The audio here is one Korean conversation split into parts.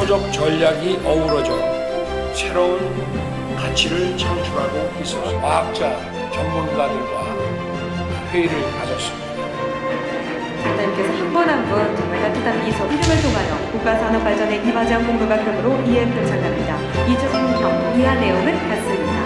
창조적 전략이 어우러져 새로운 가치를 창출하고 있어서 과학자, 전문가들과 회의를 가졌습니다. 장관님께서 한 분 한 분 정말 따뜻한 미소, 흐름을 통하여 국가산업 발전에 임하지 않은 공부가 그러므로 EM도 장관입니다. 이준형, 이하 내용은 같습니다.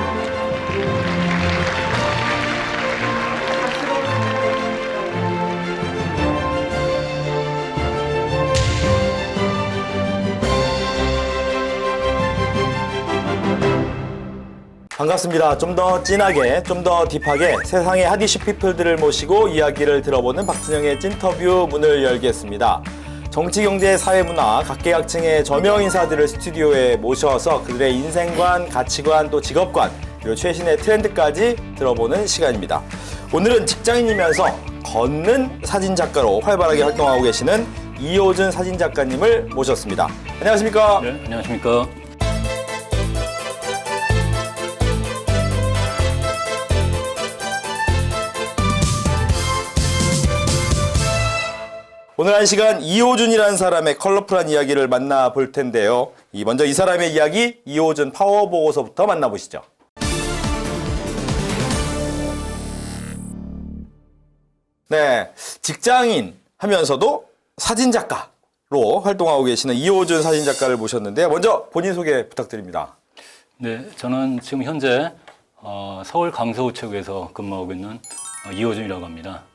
반갑습니다. 좀 더 진하게, 좀 더 딥하게 세상의 핫 이슈 피플들을 모시고 이야기를 들어보는 박진영의 찐터뷰 문을 열겠습니다. 정치, 경제, 사회, 문화 각계각층의 저명 인사들을 스튜디오에 모셔서 그들의 인생관, 가치관, 또 직업관, 그리고 최신의 트렌드까지 들어보는 시간입니다. 오늘은 직장인이면서 걷는 사진작가로 활발하게 활동하고 계시는 이호준 사진작가님을 모셨습니다. 안녕하십니까? 네, 안녕하십니까? 오늘 한 시간 이호준이라는 사람의 컬러풀한 이야기를 만나볼 텐데요. 먼저 이 사람의 이야기, 이호준 파워보고서부터 만나보시죠. 네, 직장인 하면서도 사진작가로 활동하고 계시는 이호준 사진작가를 모셨는데 먼저 본인 소개 부탁드립니다. 네, 저는 지금 현재 서울 강서우체국에서 근무하고 있는 이호준이라고 합니다.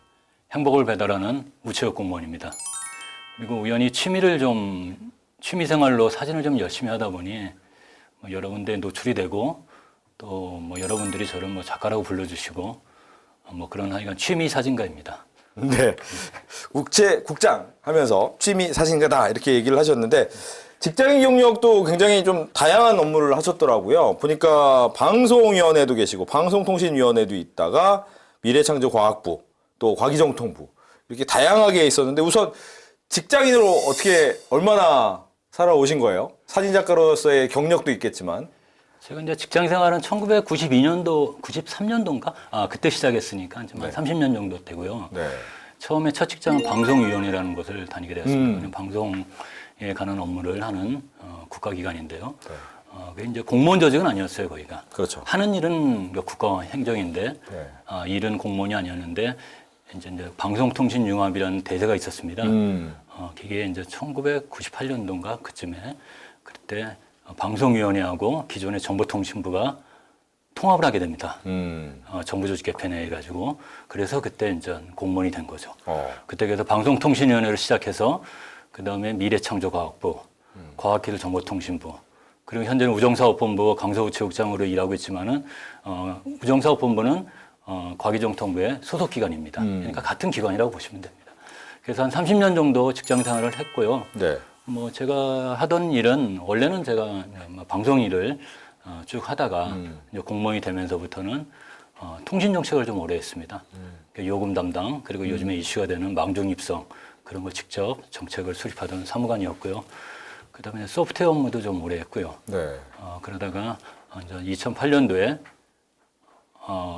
행복을 배달하는 우체국 공무원입니다. 그리고 우연히 취미생활로 사진을 좀 열심히 하다 보니 여러 군데 노출이 되고 또 여러분들이 저를 작가라고 불러주시고 그런 하여간 취미 사진가입니다. 네, 국장 하면서 취미 사진가다 이렇게 얘기를 하셨는데 직장인 경력도 굉장히 좀 다양한 업무를 하셨더라고요. 보니까 방송위원회도 계시고 방송통신위원회도 있다가 미래창조과학부 또 과기정통부 이렇게 다양하게 있었는데 우선 직장인으로 어떻게 얼마나 살아오신 거예요? 사진작가로서의 경력도 있겠지만 제가 이제 직장 생활은 1992년도, 93년도인가? 그때 시작했으니까 좀 한 30년 정도 되고요. 네. 처음에 첫 직장은 방송위원회라는 곳을 다니게 되었습니다. 음. 방송에 관한 업무를 하는 국가기관인데요. 네. 그게 이제 공무원 조직은 아니었어요, 거기가. 그렇죠. 하는 일은 국가 행정인데, 네. 일은 공무원이 아니었는데, 이제 방송통신융합이라는 대세가 있었습니다. 그게 이제 1998년도인가 그쯤에 그때 방송위원회하고 기존의 정보통신부가 통합을 하게 됩니다. 정부 조직 개편에 해가지고 그래서 그때 이제 공무원이 된 거죠. 그때 그래서 방송통신위원회를 시작해서 그 다음에 미래창조과학부, 과학기술정보통신부, 그리고 현재는 우정사업본부 강서우체국장으로 일하고 있지만은 우정사업본부는 과기정통부의 소속 기관입니다. 그러니까 같은 기관이라고 보시면 됩니다. 그래서 한 30년 정도 직장 생활을 했고요. 네. 제가 하던 일은 원래는 제가 방송 일을 쭉 하다가 이제 공무원이 되면서부터는 통신 정책을 좀 오래 했습니다. 요금 담당 그리고 요즘에 이슈가 되는 망종 입성 그런 걸 직접 정책을 수립하던 사무관이었고요. 그다음에 소프트웨어 업무도 좀 오래 했고요. 네. 그러다가 이제 2008년도에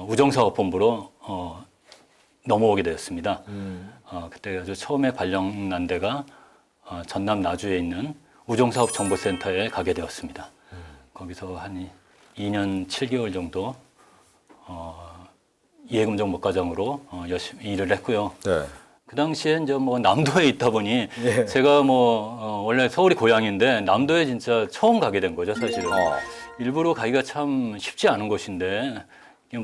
우정사업본부로 넘어오게 되었습니다. 그때 아주 처음에 발령난 데가 전남 나주에 있는 우정사업정보센터에 가게 되었습니다. 거기서 한 2년 7개월 정도 예금 정보과장으로 열심히 일을 했고요. 네. 그 당시에 이제 남도에 있다 보니 예. 제가 원래 서울이 고향인데 남도에 진짜 처음 가게 된 거죠, 사실은. 일부러 가기가 참 쉽지 않은 곳인데 이게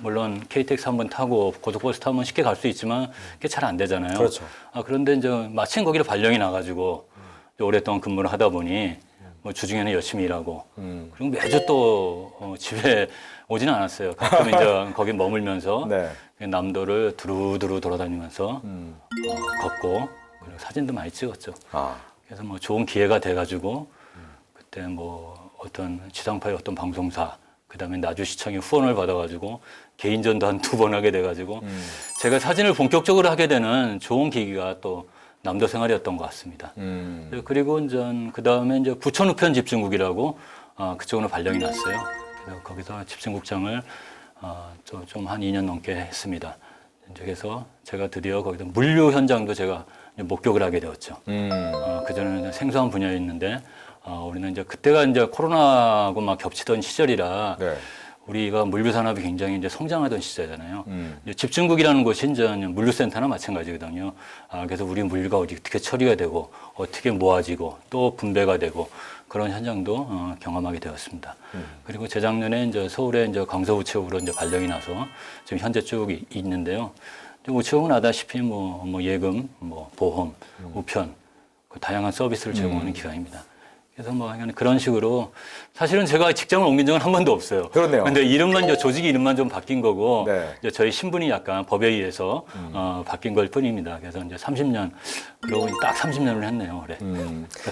물론 KTX 한번 타고 고속버스 타면 쉽게 갈 수 있지만 그게 잘 안 되잖아요. 그렇죠. 그런데 이제 마침 거기를 발령이 나가지고 오랫동안 근무를 하다 보니 주중에는 열심히 일하고 그리고 매주 또 집에 오지는 않았어요. 가끔 이제 거기 머물면서 네. 남도를 두루두루 돌아다니면서 걷고 그리고 사진도 많이 찍었죠. 그래서 좋은 기회가 돼가지고 그때 어떤 지상파의 어떤 방송사 그다음에 나주시청의 후원을 받아가지고 개인전도 한 2번 하게 돼가지고 제가 사진을 본격적으로 하게 되는 좋은 계기가 또 남도 생활이었던 것 같습니다. 그리고 그 다음에 이제 부천 우편 집중국이라고 그쪽으로 발령이 났어요. 그래서 거기서 집중국장을 좀 한 2년 넘게 했습니다. 그래서 제가 드디어 거기서 물류 현장도 제가 목격을 하게 되었죠. 그전에는 생소한 분야였는데 우리는 이제 그때가 이제 코로나하고 막 겹치던 시절이라 네. 우리가 물류 산업이 굉장히 이제 성장하던 시절이잖아요. 이제 집중국이라는 곳이 이제 물류센터나 마찬가지거든요. 그래서 우리 물류가 어떻게 처리가 되고 어떻게 모아지고 또 분배가 되고 그런 현장도 경험하게 되었습니다. 그리고 재작년에 이제 서울에 이제 강서우체국으로 이제 발령이 나서 지금 현재 쭉 있는데요. 우체국은 아다시피 뭐 예금, 뭐 보험, 우편 그 다양한 서비스를 제공하는 기관입니다. 그래서 뭐 그런 식으로 사실은 제가 직장을 옮긴 적은 한 번도 없어요. 그렇네요. 근데 이름만 이제 조직 이름만 좀 바뀐 거고 네. 이제 저희 신분이 약간 법에 의해서 바뀐 걸 뿐입니다. 그래서 이제 30년 그러고 보니 딱 30년을 했네요. 그래.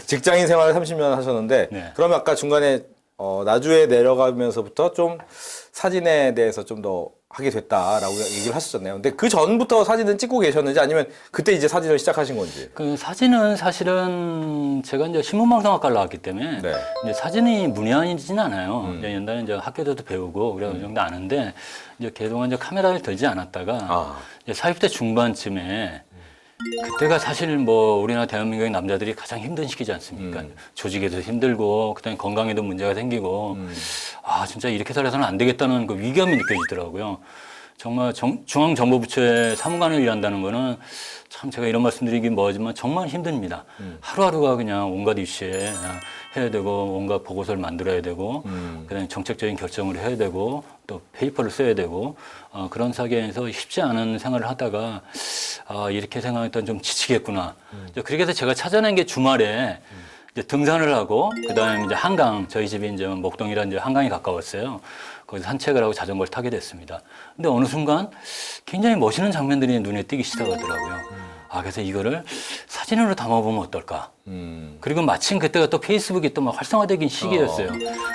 직장인 생활을 30년 하셨는데 네. 그러면 아까 중간에 나주에 내려가면서부터 좀 사진에 대해서 좀 더 하게 됐다라고 얘기를 하셨잖아요. 근데 그 전부터 사진은 찍고 계셨는지 아니면 그때 이제 사진을 시작하신 건지. 그 사진은 사실은 제가 이제 신문방송학과를 나왔기 때문에 네. 이제 사진이 문외한이진 않아요. 이제 옛날에 이제 학교에서도 배우고 그래 어느 정도 아는데 이제 그동안 이제 카메라를 들지 않았다가 이제 40대 중반쯤에 그때가 사실 뭐 우리나라 대한민국의 남자들이 가장 힘든 시기지 않습니까? 조직에도 힘들고 그다음에 건강에도 문제가 생기고 진짜 이렇게 살아서는 안 되겠다는 그 위기감이 느껴지더라고요. 정말 중앙정보부처의 사무관을 일한다는 거는 참 제가 이런 말씀드리긴 뭐하지만 정말 힘듭니다. 하루하루가 그냥 온갖 이슈에 해야 되고 온갖 보고서를 만들어야 되고 그다음에 정책적인 결정을 해야 되고 또 페이퍼를 써야 되고 그런 사계에서 쉽지 않은 생활을 하다가 이렇게 생각했던 좀 지치겠구나. 이제 그렇게 해서 제가 찾아낸 게 주말에 이제 등산을 하고 그다음에 이제 한강 저희 집이 이제 목동이라 이제 한강이 가까웠어요. 거기서 산책을 하고 자전거를 타게 됐습니다. 근데 어느 순간 굉장히 멋있는 장면들이 눈에 띄기 시작하더라고요. 그래서 이거를 사진으로 담아보면 어떨까. 그리고 마침 그때가 또 페이스북이 또 막 활성화되긴 시기였어요.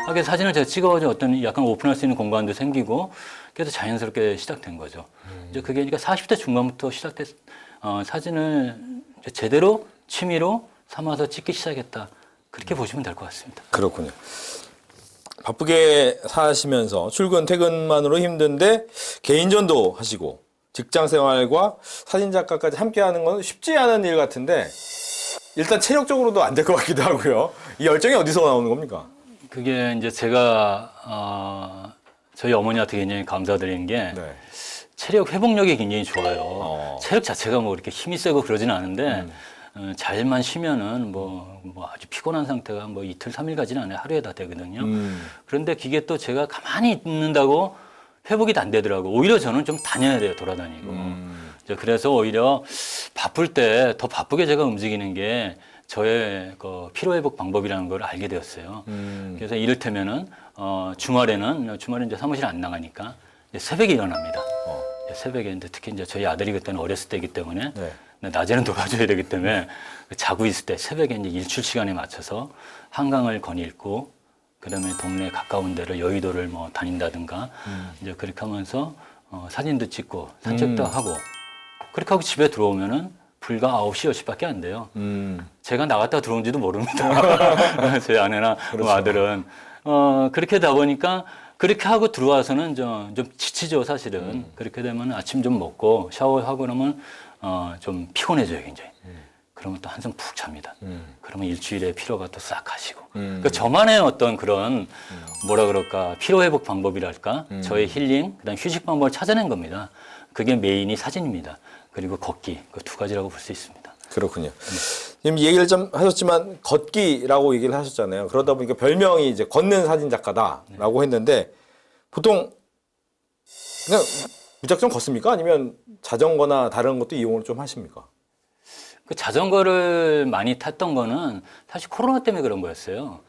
그래서 사진을 제가 찍어가지고 어떤 약간 오픈할 수 있는 공간도 생기고 그래서 자연스럽게 시작된 거죠. 이제 그게 그러니까 40대 중반부터 시작된 사진을 이제 제대로 취미로 삼아서 찍기 시작했다. 그렇게 보시면 될 것 같습니다. 그렇군요. 바쁘게 사시면서 출근 퇴근만으로 힘든데 개인전도 하시고 직장 생활과 사진 작가까지 함께 하는 건 쉽지 않은 일 같은데 일단 체력적으로도 안 될 것 같기도 하고요. 이 열정이 어디서 나오는 겁니까? 그게 이제 제가 저희 어머니한테 굉장히 감사드리는 게 네. 체력 회복력이 굉장히 좋아요. 체력 자체가 뭐 이렇게 힘이 세고 그러지는 않은데 잘만 쉬면은 뭐 아주 피곤한 상태가 뭐 이틀, 3일 가지는 않아요. 하루에 다 되거든요. 그런데 그게 또 제가 가만히 있는다고 회복이 안 되더라고. 오히려 저는 좀 다녀야 돼요. 돌아다니고. 이제 그래서 오히려 바쁠 때 더 바쁘게 제가 움직이는 게 저의 그 피로회복 방법이라는 걸 알게 되었어요. 그래서 이를테면은 주말에는 이제 사무실 안 나가니까 이제 새벽에 일어납니다. 이제 새벽에 이제 특히 이제 저희 아들이 그때는 어렸을 때이기 때문에 네. 낮에는 도와줘야 되기 때문에 자고 있을 때 새벽에 이제 일출 시간에 맞춰서 한강을 거닐고 그다음에 동네 가까운 데를 여의도를 뭐 다닌다든가 이제 그렇게 하면서 사진도 찍고 산책도 하고 그렇게 하고 집에 들어오면은 불과 9시, 10시밖에 안 돼요. 제가 나갔다 들어온지도 모릅니다. 제 아내나 뭐 아들은 그렇게 하다 보니까 그렇게 하고 들어와서는 좀 지치죠, 사실은. 그렇게 되면 아침 좀 먹고 샤워하고 그러면 좀 피곤해져요, 굉장히. 그러면 또 한숨 푹 잡니다. 그러면 일주일의 피로가 또 싹 가시고. 그러니까 저만의 어떤 그런 뭐라 그럴까 피로 회복 방법이랄까 저의 힐링, 그다음 휴식 방법을 찾아낸 겁니다. 그게 메인이 사진입니다. 그리고 걷기 그 두 가지라고 볼 수 있습니다. 그렇군요. 지금 얘기를 좀 하셨지만 걷기라고 얘기를 하셨잖아요. 그러다 보니까 별명이 이제 걷는 사진 작가다라고 했는데 보통 그냥 무작정 걷습니까? 아니면 자전거나 다른 것도 이용을 좀 하십니까? 그 자전거를 많이 탔던 거는 사실 코로나 때문에 그런 거였어요.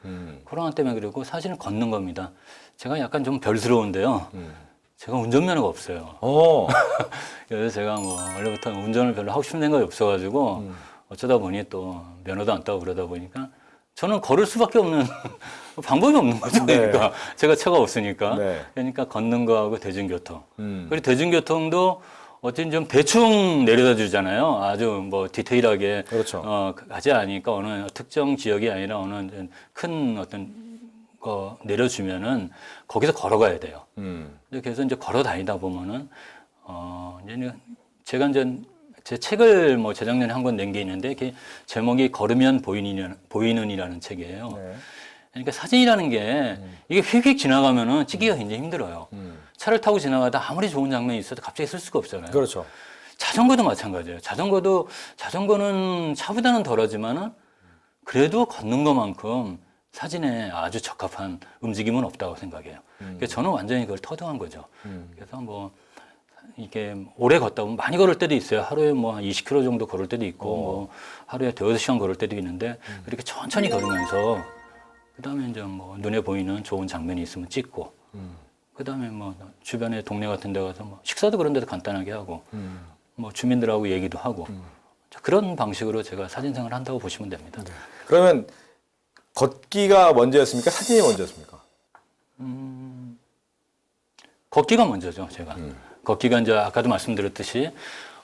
코로나 때문에 그러고 사실은 걷는 겁니다. 제가 약간 좀 별스러운데요. 제가 운전면허가 없어요. 그래서 제가 뭐 원래부터 운전을 별로 하고 싶은 생각이 없어가지고 어쩌다 보니 또 면허도 안 따고 그러다 보니까 저는 걸을 수밖에 없는 방법이 없는 거죠. 네. 그러니까 제가 차가 없으니까. 네. 그러니까 걷는 거하고 대중교통. 그리고 대중교통도 어쨌든 좀 대충 내려다 주잖아요. 아주 뭐 디테일하게 그렇죠. 가지 않으니까 어느 특정 지역이 아니라 어느 큰 어떤 거 내려주면은 거기서 걸어가야 돼요. 그래서 이제 걸어 다니다 보면은 이제 제가 이제 제 책을 뭐 재작년에 한 권 낸 게 있는데 그게 제목이 걸으면 보이는이라는 책이에요. 네. 그러니까 사진이라는 게 이게 휙휙 지나가면은 찍기가 굉장히 힘들어요. 차를 타고 지나가다 아무리 좋은 장면이 있어도 갑자기 쓸 수가 없잖아요. 그렇죠. 자전거도 마찬가지예요. 자전거는 차보다는 덜하지만은 그래도 걷는 것만큼 사진에 아주 적합한 움직임은 없다고 생각해요. 그래서 저는 완전히 그걸 터득한 거죠. 그래서 뭐 이게 오래 걷다 보면 많이 걸을 때도 있어요. 하루에 뭐 한 20km 정도 걸을 때도 있고 뭐 하루에 5-6시간 걸을 때도 있는데 그렇게 천천히 걸으면서 그다음에 이제 뭐 눈에 보이는 좋은 장면이 있으면 찍고 그다음에 뭐 주변에 동네 같은 데 가서 뭐 식사도 그런 데도 간단하게 하고 뭐 주민들하고 얘기도 하고 그런 방식으로 제가 사진생활을 한다고 보시면 됩니다. 그러면 걷기가 먼저였습니까? 사진이 먼저였습니까? 걷기가 먼저죠, 제가. 걷기가 이제 아까도 말씀드렸듯이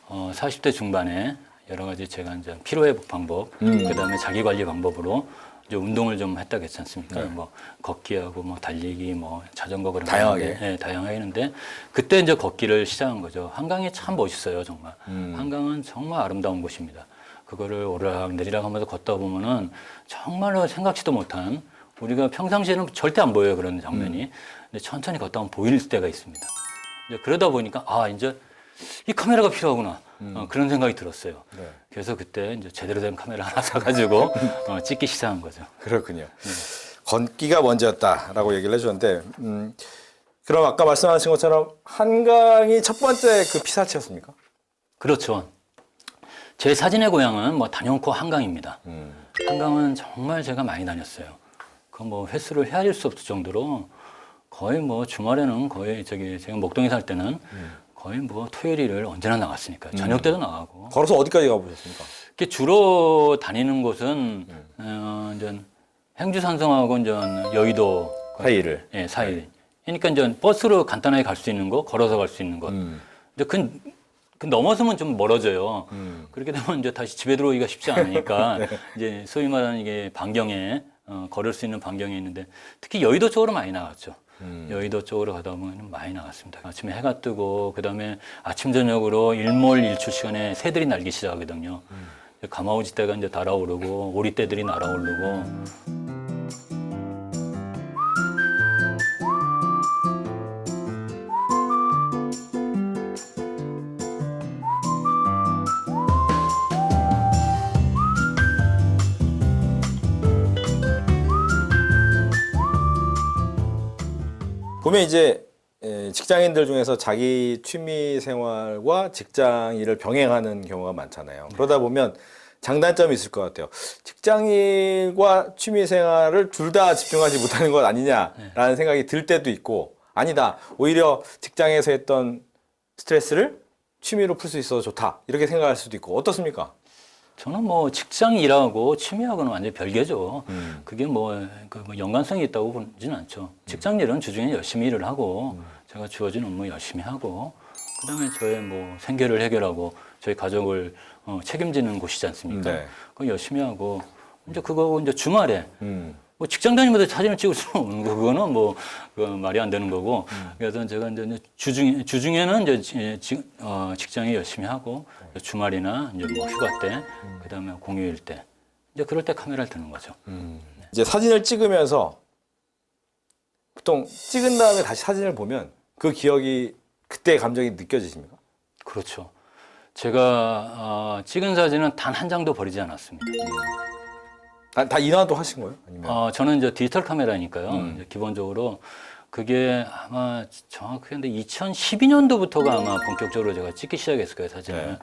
40대 중반에 여러 가지 제가 이제 피로회복 방법, 그다음에 자기 관리 방법으로 이제 운동을 좀 했다고 했지 않습니까? 뭐 걷기하고 뭐 달리기, 뭐 자전거 그런 거 다양하게. 하는데, 네, 다양하게 했는데 그때 이제 걷기를 시작한 거죠. 한강이 참 멋있어요, 정말. 한강은 정말 아름다운 곳입니다. 그거를 오르락 내리락 하면서 걷다 보면은 정말로 생각지도 못한 우리가 평상시에는 절대 안 보여요, 그런 장면이. 근데 천천히 걷다 보면 보일 때가 있습니다. 이제 그러다 보니까 이제 이 카메라가 필요하구나. 그런 생각이 들었어요. 네. 그래서 그때 이제 제대로 된 카메라 하나 사가지고 찍기 시작한 거죠. 그렇군요. 걷기가 먼저였다라고 얘기를 해주셨는데, 그럼 아까 말씀하신 것처럼 한강이 첫 번째 그 피사체였습니까? 그렇죠. 제 사진의 고향은 뭐 단연코 한강입니다. 한강은 정말 제가 많이 다녔어요. 그 뭐 횟수를 헤아릴 수 없을 정도로 거의 뭐 주말에는 거의 제가 목동에 살 때는 거의 뭐 토요일 일요일 언제나 나갔으니까 저녁 때도 나가고. 걸어서 어디까지 가보셨습니까? 이렇게 주로 다니는 곳은 이제 행주산성하고 이제 여의도 사이를. 예, 사이. 그러니까 이제 버스로 간단하게 갈 수 있는 거, 걸어서 갈 수 있는 것. 근데 그 넘어서면 좀 멀어져요. 그렇게 되면 이제 다시 집에 들어오기가 쉽지 않으니까 이제 소위 말하는 이게 반경에 걸을 수 있는 반경에 있는데 특히 여의도 쪽으로 많이 나갔죠. 여의도 쪽으로 가다 보면 많이 나갔습니다. 아침에 해가 뜨고 그다음에 아침 저녁으로 일몰일출 시간에 새들이 날기 시작하거든요. 가마우지대가 이제 달아오르고 오리떼들이 날아오르고. 보면 이제 직장인들 중에서 자기 취미 생활과 직장 일을 병행하는 경우가 많잖아요. 그러다 보면 장단점이 있을 것 같아요. 직장일과 취미 생활을 둘 다 집중하지 못하는 것 아니냐라는 생각이 들 때도 있고, 아니다, 오히려 직장에서 했던 스트레스를 취미로 풀 수 있어서 좋다, 이렇게 생각할 수도 있고. 어떻습니까? 저는 뭐 직장 일하고 취미하고는 완전히 별개죠. 그게 뭐 연관성이 있다고 보지는 않죠. 직장 일은 주중에 열심히 일을 하고 제가 주어진 업무 열심히 하고 그다음에 저의 뭐 생계를 해결하고 저희 가족을 책임지는 곳이지 않습니까? 네. 그거 열심히 하고 이제 그거 이제 주말에 뭐 직장 다니면서 사진을 찍을 수는 없는 거, 그거는 뭐 말이 안 되는 거고. 그래서 제가 이제 주중에는 이제 직장에 열심히 하고 주말이나 이제 뭐 휴가 때, 그다음에 공휴일 때 이제 그럴 때 카메라를 드는 거죠. 이제 사진을 찍으면서 보통 찍은 다음에 다시 사진을 보면 그 기억이, 그때의 감정이 느껴지십니까? 그렇죠. 제가 찍은 사진은 단 한 장도 버리지 않았습니다. 다 인화도 하신 거예요? 아니면? 저는 이제 디지털 카메라니까요. 이제 기본적으로 그게 아마 정확하게 근데 2012년도부터가 아마 본격적으로 제가 찍기 시작했을 거예요, 사진을. 네.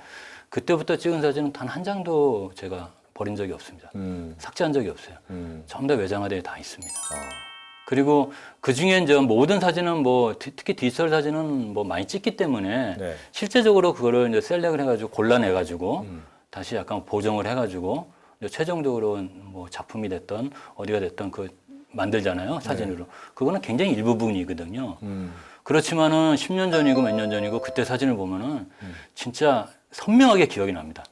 그때부터 찍은 사진은 단 한 장도 제가 버린 적이 없습니다. 삭제한 적이 없어요. 전부 다 외장하드에 다 있습니다. 그리고 그 중에 이제 모든 사진은 뭐 특히 디지털 사진은 뭐 많이 찍기 때문에 네. 실제적으로 그거를 이제 셀렉을 해가지고 골라내가지고 다시 약간 보정을 해가지고 이제 최종적으로 뭐 작품이 됐던 어디가 됐던 그 만들잖아요, 사진으로. 그거는 굉장히 일부분이거든요. 그렇지만은 10년 전이고 몇 년 전이고 그때 사진을 보면은 진짜 선명하게 기억이 납니다.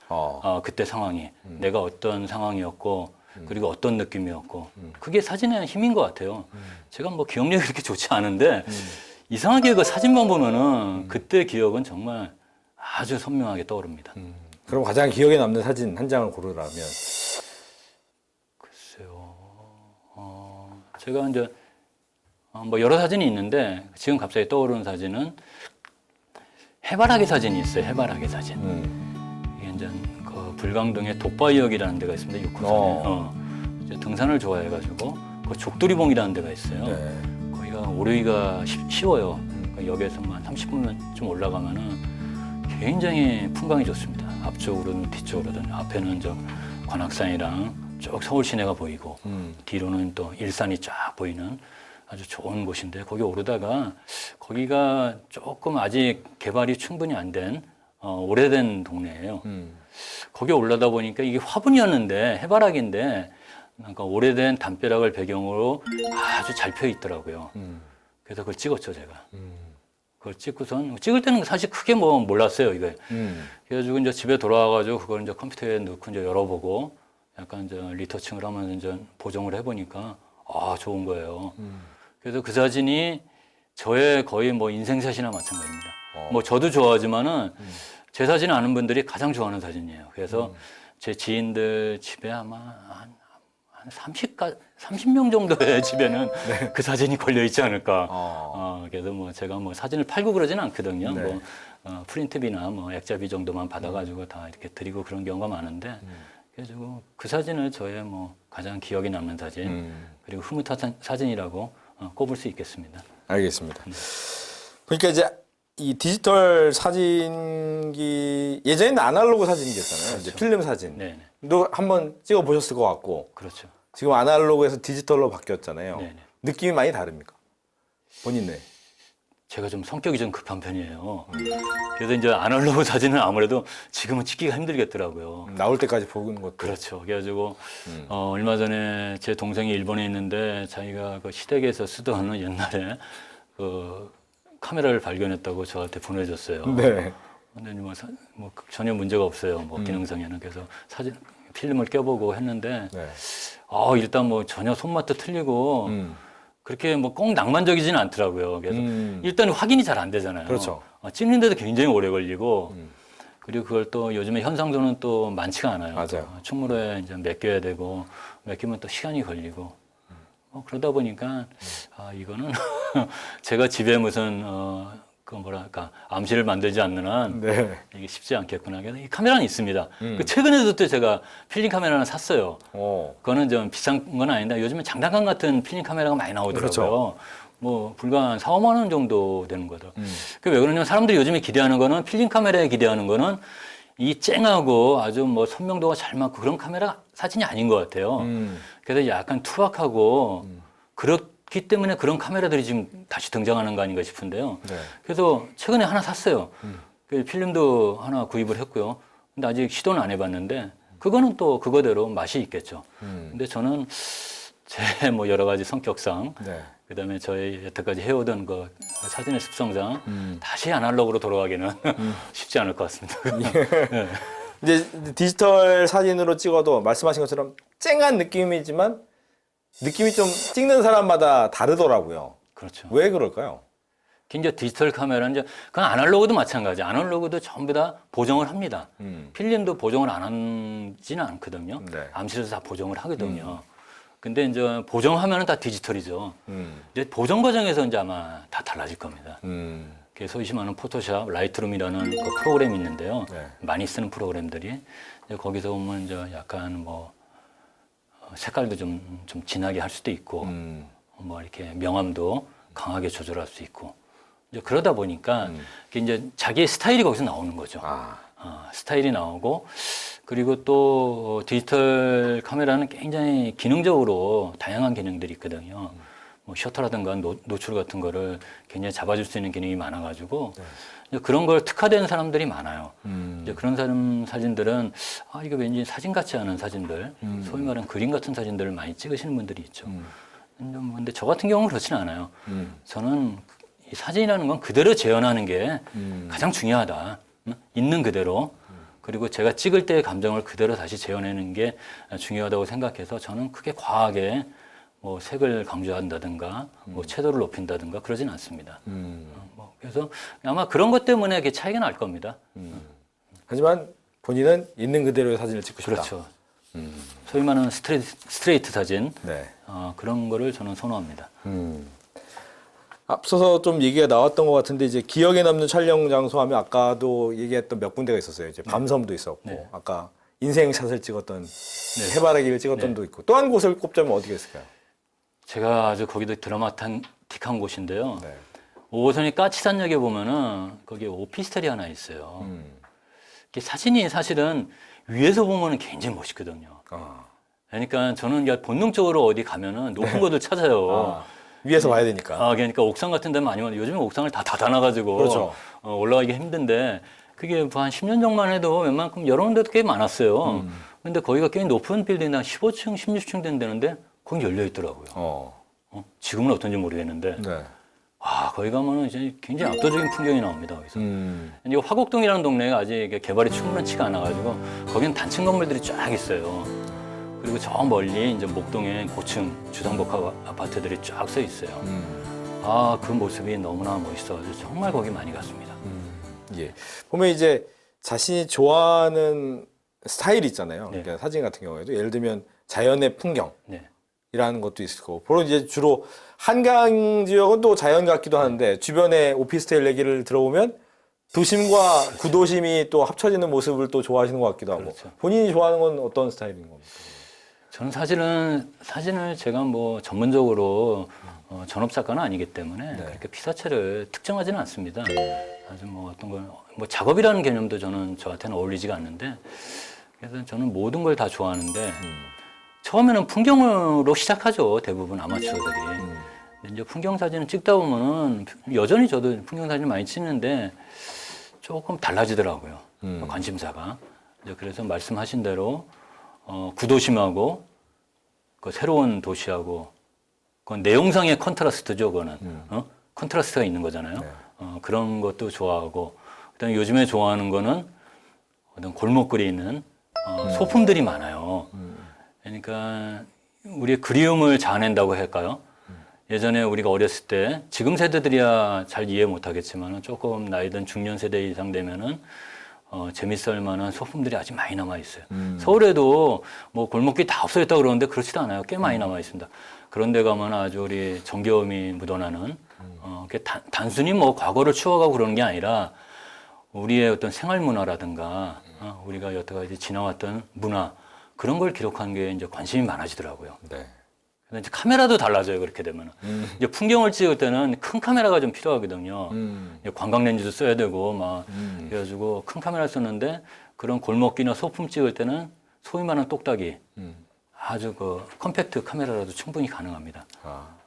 그때 상황이 내가 어떤 상황이었고 그리고 어떤 느낌이었고 그게 사진의 힘인 것 같아요. 제가 뭐 기억력이 그렇게 좋지 않은데 이상하게 그 사진만 보면은 그때 기억은 정말 아주 선명하게 떠오릅니다. 그럼 가장 기억에 남는 사진 한 장을 고르라면 글쎄요. 제가 이제 뭐 여러 사진이 있는데 지금 갑자기 떠오르는 사진은 해바라기 사진이 있어요. 해바라기 사진. 이게 이제 그 불광동에 독바이역이라는 데가 있습니다. 6호선에. 이제 등산을 좋아해가지고 그 족두리봉이라는 데가 있어요. 네. 거기가 오르기가 쉬워요. 그러니까 역에서만 30분만 좀 올라가면은 굉장히 풍광이 좋습니다. 앞쪽으로는 뒤쪽으로든 앞에는 저 관악산이랑 쭉 서울 시내가 보이고 뒤로는 또 일산이 쫙 보이는 아주 좋은 곳인데 거기 오르다가 거기가 조금 아직 개발이 충분히 안 된 오래된 동네예요. 거기 올라다 보니까 이게 화분이었는데 해바라기인데 그러니까 오래된 담벼락을 배경으로 아주 잘 펴 있더라고요. 그래서 그걸 찍었죠 제가. 그걸 찍고선 찍을 때는 사실 크게 뭐 몰랐어요 이게. 그래가지고 이제 집에 돌아와가지고 그걸 이제 컴퓨터에 넣고 이제 열어보고 약간 이제 리터칭을 하면서 이제 보정을 해보니까 아 좋은 거예요. 그래서 그 사진이 저의 거의 뭐 인생샷이나 마찬가지입니다. 뭐 저도 좋아하지만은 제 사진 아는 분들이 가장 좋아하는 사진이에요. 그래서 제 지인들 집에 아마 한 30명 정도의 집에는 그 사진이 걸려 있지 않을까. 그래서 뭐 제가 뭐 사진을 팔고 그러지는 않거든요. 네. 뭐 프린트비나 뭐 액자비 정도만 받아가지고 다 이렇게 드리고 그런 경우가 많은데. 그래가지고 그 사진을 저의 뭐 가장 기억에 남는 사진 그리고 흐뭇한 사진이라고 꼽을 수 있겠습니다. 알겠습니다. 그러니까 이제 이 디지털 사진기 예전에는 아날로그 사진기였잖아요. 이제 필름 사진. 네네. 도 한번 찍어 보셨을 것 같고 그렇죠. 지금 아날로그에서 디지털로 바뀌었잖아요. 네네. 느낌이 많이 다릅니까? 본인네. 제가 좀 성격이 좀 급한 편이에요. 그래서 이제 아날로그 사진은 아무래도 지금은 찍기가 힘들겠더라고요. 나올 때까지 보는 것도. 그렇죠. 그래가지고 얼마 전에 제 동생이 일본에 있는데 자기가 그 시댁에서 쓰던 옛날에 그 카메라를 발견했다고 저한테 보내줬어요. 네. 근데 뭐 전혀 문제가 없어요. 뭐 기능상에는. 그래서 사진 필름을 껴보고 했는데 네. 일단 뭐 전혀 손맛도 틀리고 그렇게 뭐 꼭 낭만적이지는 않더라고요. 그래서 일단 확인이 잘 안 되잖아요. 그렇죠. 찍는데도 굉장히 오래 걸리고 그리고 그걸 또 요즘에 현상도는 또 많지가 않아요. 맞아요. 충무로에 이제 맡겨야 되고 맡기면 또 시간이 걸리고 그러다 보니까 이거는 제가 집에 무슨 그 뭐랄까 암시를 만들지 않는 한 네. 이게 쉽지 않겠구나. 그래서 이 카메라는 있습니다. 그 최근에도 또 제가 필름 카메라 하나 샀어요. 그거는 좀 비싼 건 아닌데 요즘에 장난감 같은 필름 카메라가 많이 나오더라고요. 그렇죠. 뭐 불과 한 4, 5만 원 정도 되는 거죠. 그 왜 그러냐면 사람들이 요즘에 기대하는 거는 필름 카메라에 기대하는 거는 이 쨍하고 아주 뭐 선명도가 잘 맞고 그런 카메라 사진이 아닌 것 같아요. 그래서 약간 투박하고 그렇기 때문에 그런 카메라들이 지금 다시 등장하는 거 아닌가 싶은데요. 네. 그래서 최근에 하나 샀어요. 그 필름도 하나 구입을 했고요. 근데 아직 시도는 안 해봤는데 그거는 또 그거대로 맛이 있겠죠. 근데 저는 제 뭐 여러 가지 성격상 네. 그다음에 저희 여태까지 해오던 그 사진의 습성상 다시 아날로그로 돌아가기는 쉽지 않을 것 같습니다. 네. 이제 디지털 사진으로 찍어도 말씀하신 것처럼 쨍한 느낌이지만 느낌이 좀 찍는 사람마다 다르더라고요. 그렇죠. 왜 그럴까요? 이제 디지털 카메라는 이제 그건 아날로그도 마찬가지. 아날로그도 전부 다 보정을 합니다. 필름도 보정을 안 하지는 않거든요. 네. 암실에서 다 보정을 하거든요. 근데 이제 보정하면은 다 디지털이죠. 음. 이제 보정 과정에서 이제 아마 다 달라질 겁니다. 음. 소위 말하는 포토샵, 라이트룸이라는 그 프로그램이 있는데요. 네. 많이 쓰는 프로그램들이 이제 거기서 보면 이제 약간 뭐 색깔도 좀 진하게 할 수도 있고, 뭐 이렇게 명암도 강하게 조절할 수 있고, 이제 그러다 보니까 이제 자기의 스타일이 거기서 나오는 거죠. 스타일이 나오고, 그리고 또 디지털 카메라는 굉장히 기능적으로 다양한 기능들이 있거든요. 뭐 셔터라든가 노출 같은 거를 굉장히 잡아줄 수 있는 기능이 많아가지고 이제 그런 걸 특화된 사람들이 많아요. 이제 그런 사진들은 이거 왠지 사진 같지 않은 사진들, 소위 말하는 그림 같은 사진들을 많이 찍으시는 분들이 있죠. 근데 저 같은 경우는 그렇지는 않아요. 저는 이 사진이라는 건 그대로 재현하는 게 가장 중요하다. 있는 그대로. 그리고 제가 찍을 때의 감정을 그대로 다시 재현하는 게 중요하다고 생각해서 저는 크게 과하게 뭐 색을 강조한다든가 뭐 채도를 높인다든가 그러진 않습니다. 그래서 아마 그런 것 때문에 이게 차이가 날 겁니다. 하지만 본인은 있는 그대로의 사진을 찍고 싶다. 그렇죠. 소위 말하는 스트레이트 사진 네. 그런 거를 저는 선호합니다. 앞서서 좀 얘기가 나왔던 것 같은데 이제 기억에 남는 촬영 장소 하면 아까도 얘기했던 몇 군데가 있었어요. 이제 밤섬도 있었고 네. 아까 인생샷을 찍었던 해바라기를 찍었던 네. 도 있고 또 한 곳을 꼽자면 어디가 있을까요? 제가 아주 거기도 드라마틱한 곳인데요. 네. 5호선이 까치산역에 보면은 거기 오피스텔이 하나 있어요. 이게 사진이 사실은 위에서 보면은 굉장히 멋있거든요. 그러니까 저는 이제 본능적으로 어디 가면은 높은 곳을 찾아요. 위에서 봐야 되니까. 그러니까 옥상 같은 데만 아니면 요즘에 옥상을 다 닫아놔가지고 그렇죠. 올라가기 힘든데 그게 뭐 한 10년 전만 해도 웬만큼 여러 군데도 꽤 많았어요. 근데 거기가 꽤 높은 빌딩 한 15층, 16층 된 데는데 거기 열려 있더라고요. 지금은 어떤지 모르겠는데 네. 와 거기 가면은 이제 굉장히 압도적인 풍경이 나옵니다. 거기서. 이제 화곡동이라는 동네가 아직 이게 개발이 충분치가 않아가지고 거기는 단층 건물들이 쫙 있어요. 그리고 저 멀리 이제 목동에 고층 주상복합 아파트들이 쫙 서 있어요. 그 모습이 너무나 멋있어가지고 정말 거기 많이 갔습니다. 예. 보면 이제 자신이 좋아하는 스타일이 있잖아요. 네. 그러니까 사진 같은 경우에도 예를 들면 자연의 풍경이라는 네. 것도 있을 거고, 보로 이제 주로 한강 지역은 또 자연 같기도 하는데 주변에 오피스텔 얘기를 들어보면 도심과 구도심이 또 합쳐지는 모습을 또 좋아하시는 것 같기도 하고. 그렇죠. 본인이 좋아하는 건 어떤 스타일인 겁니까? 저는 사진을 제가 뭐 전문적으로 전업 작가는 아니기 때문에 네. 그렇게 피사체를 특정하지는 않습니다. 아주 뭐 어떤 걸 뭐 작업이라는 개념도 저한테는 어울리지가 않는데 그래서 저는 모든 걸 다 좋아하는데 처음에는 풍경으로 시작하죠. 대부분 아마추어들이. 근데 이제 풍경 사진을 찍다 보면은 여전히 저도 풍경 사진 많이 찍는데 조금 달라지더라고요. 관심사가. 이제 그래서 말씀하신 대로 구도심하고 그 새로운 도시하고 그 내용상의 컨트라스트죠. 그거는 컨트라스트가 있는 거잖아요. 네. 그런 것도 좋아하고 그다음에 요즘에 좋아하는 거는 어떤 골목거리에 있는 소품들이 많아요. 그러니까 우리의 그리움을 자아낸다고 할까요? 예전에 우리가 어렸을 때 지금 세대들이야 잘 이해 못하겠지만 조금 나이 든 중년 세대 이상 되면은 재밌을 만한 소품들이 아직 많이 남아 있어요. 서울에도 뭐 골목길 다 없어졌다 그러는데 그렇지도 않아요. 꽤 많이 남아 있습니다. 그런데 가면 아주 우리 정겨움이 묻어나는 단순히 뭐 과거를 추억하고 그러는 게 아니라 우리의 어떤 생활 문화라든가 우리가 여태까지 지나왔던 문화 그런 걸 기록하는 게 이제 관심이 많아지더라고요. 네. 근데 이제 카메라도 달라져요. 그렇게 되면 이제 풍경을 찍을 때는 큰 카메라가 좀 필요하거든요. 관광 렌즈도 써야 되고 막 그래가지고 큰 카메라 썼는데 그런 골목길이나 소품 찍을 때는 소위 말하는 똑딱이 아주 그 컴팩트 카메라라도 충분히 가능합니다.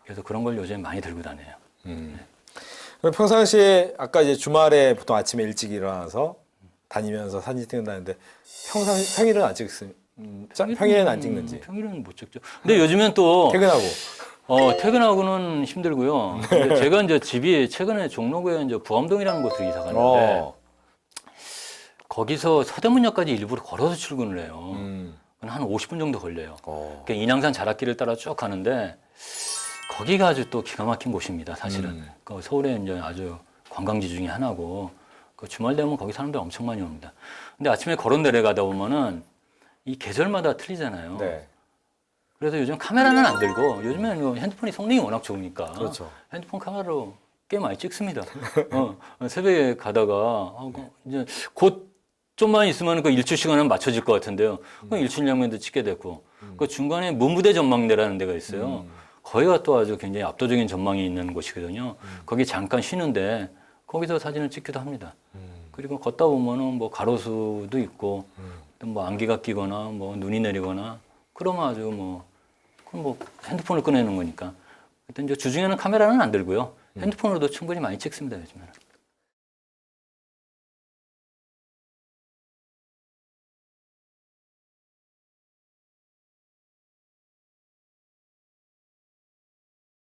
그래서 그런 걸 요즘 많이 들고 다녀요. 그럼 평상시에 아까 이제 주말에 보통 아침에 일찍 일어나서 다니면서 사진 찍는다는데 평일은 안 찍습니까? 평일에는 안 찍는지. 평일은 못 찍죠. 근데 요즘엔 또 퇴근하고. 퇴근하고는 힘들고요. 근데 제가 이제 집이 최근에 종로구에 이제 부암동이라는 곳으로 이사 갔는데 거기서 서대문역까지 일부러 걸어서 출근을 해요. 한 50분 정도 걸려요. 그러니까 인양산 자락길을 따라 쭉 가는데 거기가 아주 또 기가 막힌 곳입니다. 사실은 그 서울에 이제 아주 관광지 중에 하나고 그 주말 되면 거기 사람들 엄청 많이 옵니다. 근데 아침에 걸어 내려가다 보면은 이 계절마다 틀리잖아요. 네. 그래서 요즘 카메라는 안 들고 요즘에는 핸드폰이 성능이 워낙 좋으니까 그렇죠. 핸드폰 카메라로 꽤 많이 찍습니다. 새벽에 가다가 이제 곧 좀만 있으면 그 일출 시간은 맞춰질 것 같은데요. 그 일출 장면도 찍게 됐고 그 중간에 문부대 전망대라는 데가 있어요. 거기가 또 아주 굉장히 압도적인 전망이 있는 곳이거든요. 거기 잠깐 쉬는데 거기서 사진을 찍기도 합니다. 그리고 걷다 보면은 뭐 가로수도 있고 또 뭐 안개가 끼거나 뭐 눈이 내리거나 그러면 아주 그건 뭐 핸드폰을 꺼내는 거니까. 일단 이제 주중에는 카메라는 안 들고요. 핸드폰으로도 충분히 많이 찍습니다, 요즘에는.